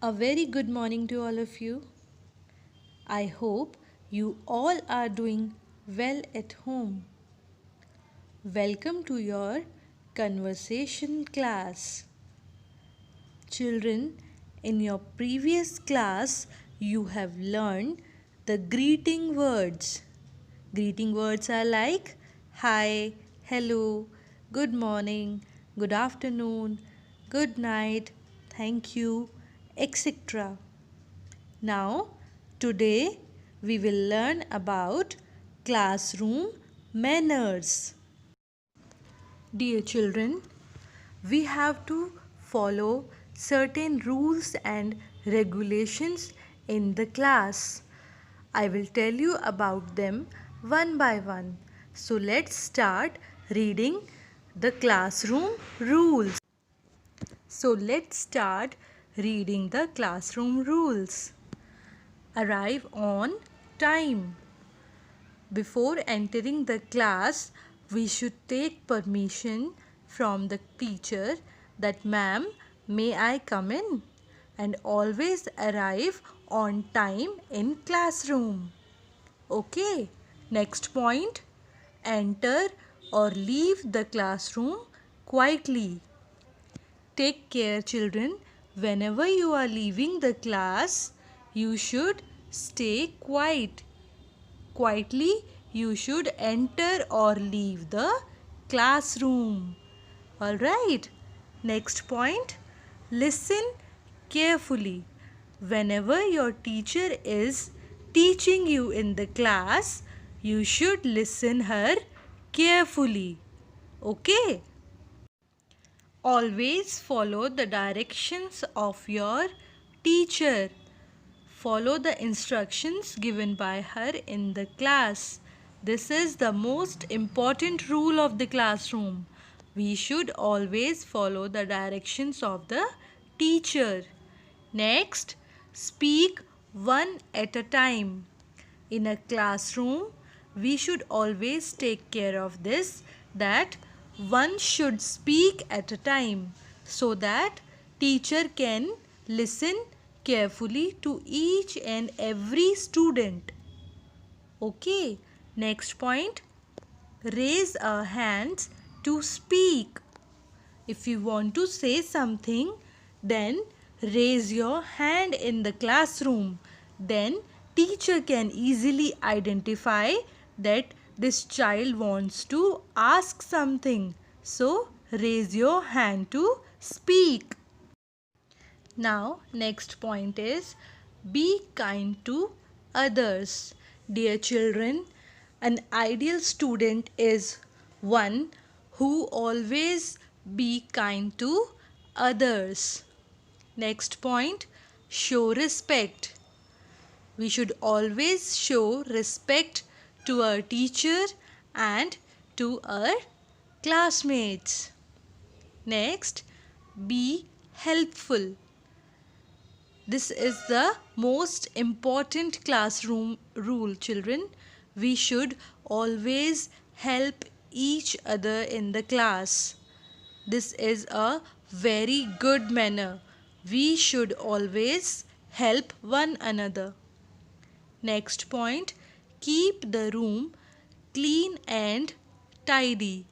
A very good morning to all of you. I hope you all are doing well at home. Welcome to your conversation class. Children, in your previous class, you have learned the greeting words. Greeting words are like hi, hello, good morning, good afternoon, good night, thank you, etc. Now, today we will learn about classroom manners. Dear children, we have to follow certain rules and regulations in the class. I will tell you about them one by one. So let's start reading the classroom rules. So let's start reading the classroom rules. Arrive on time. Before entering the class, we should take permission from the teacher that ma'am, may I come in? And always arrive on time in classroom. Okay, next point. Enter or leave the classroom quietly. Take care, children. Whenever you are leaving the class, you should stay quiet. Quietly, you should enter or leave the classroom. Alright. Next point. Listen carefully. Whenever your teacher is teaching you in the class, you should listen her carefully. Okay? Always follow the directions of your teacher. Follow the instructions given by her in the class. This is the most important rule of the classroom. We should always follow the directions of the teacher. Next, speak one at a time. In a classroom, we should always take care of this, that one should speak at a time so that teacher can listen carefully to each and every student. Okay, next point. Raise our hands to speak. If you want to say something, then raise your hand in the classroom. Then teacher can easily identify that this child wants to ask something. So raise your hand to speak. Now next point is be kind to others. Dear children, an ideal student is one who always be kind to others. Next point, show respect. We should always show respect to our teacher and to our classmates. Next, be helpful. This is the most important classroom rule, children. We should always help each other in the class. This is a very good manner. We should always help one another. Next point, keep the room clean and tidy.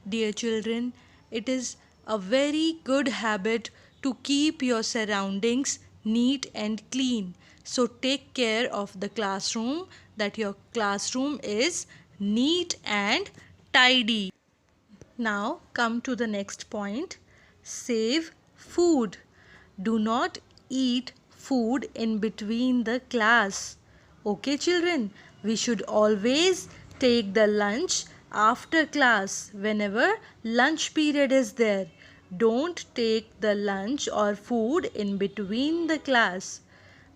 Dear children, it is a very good habit to keep your surroundings neat and clean. So take care of the classroom, that your classroom is neat and tidy. Now come to the next point. Save food. Do not eat food in between the class. Okay children, we should always take the lunch after class whenever lunch period is there. Don't take the lunch or food in between the class.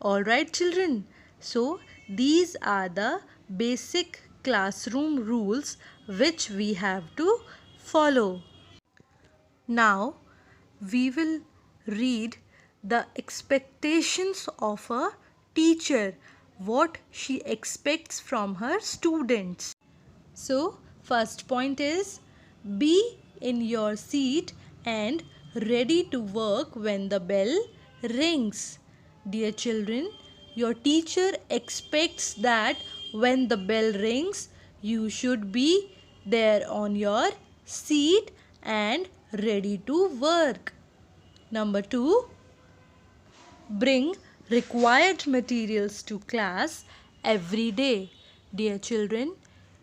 Alright children, so these are the basic classroom rules which we have to follow. Now we will read the expectations of a teacher, what she expects from her students. So first point is be in your seat and ready to work when the bell rings. Dear children, your teacher expects that when the bell rings, you should be there on your seat and ready to work. Number 2, bring required materials to class every day. Dear children,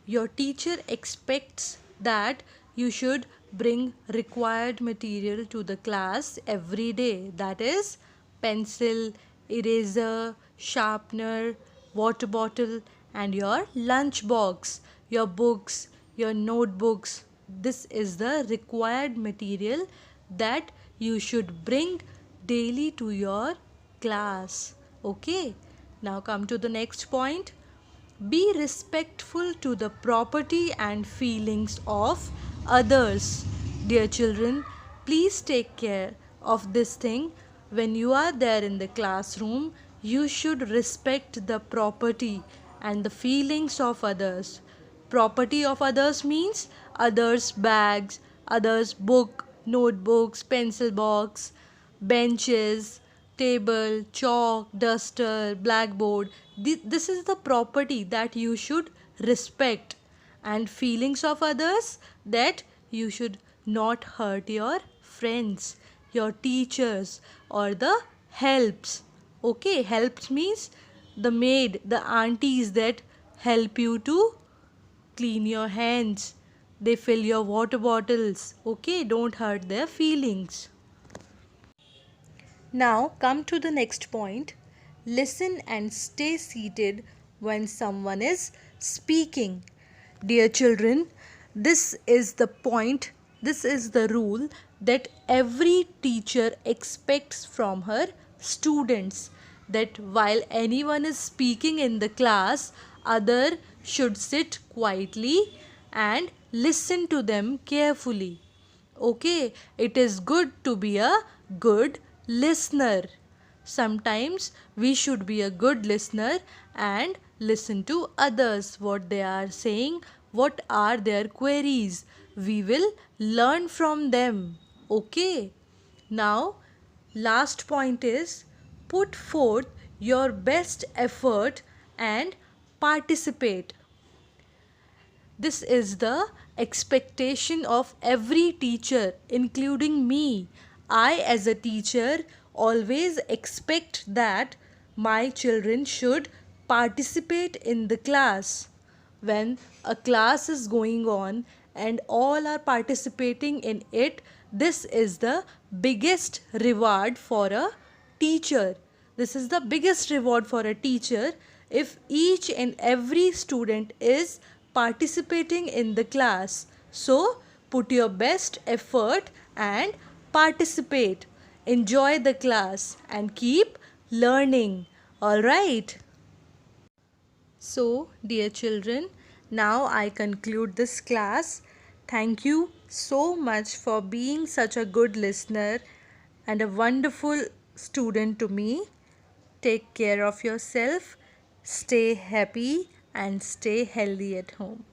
your teacher expects that you should bring required material to the class every day. That is pencil, eraser, sharpener, water bottle and your lunch box, your books, your notebooks. This is the required material that you should bring daily to your class. Okay, now come to the next point. Be respectful to the property and feelings of others. Dear children, please take care of this thing. When you are there in the classroom, you should respect the property and the feelings of others. Property of others means others' bags, others' book, notebooks, pencil box, benches, table, chalk, duster, blackboard. This is the property that you should respect. And feelings of others, that you should not hurt your friends, your teachers or the helps. Okay, helps means the maid, the aunties that help you to clean your hands. They fill your water bottles. Okay, don't hurt their feelings. Now come to the next point. Listen and stay seated when someone is speaking. Dear children, this is the point, this is the rule that every teacher expects from her students, that while anyone is speaking in the class, other should sit quietly and listen to them carefully. Okay, it is good to be a good listener. Sometimes we should be a good listener and listen to others, what they are saying, what are their queries. We will learn from them. Okay. Now, last point is put forth your best effort and participate. This is the expectation of every teacher, including me. I, as a teacher, always expect that my children should participate in the class. When a class is going on and all are participating in it, this is the biggest reward for a teacher. This is the biggest reward for a teacher if each and every student is participating in the class. So, put your best effort and participate. Enjoy the class and keep learning. All right. So, dear children, now I conclude this class. Thank you so much for being such a good listener and a wonderful student to me. Take care of yourself, stay happy, and stay healthy at home.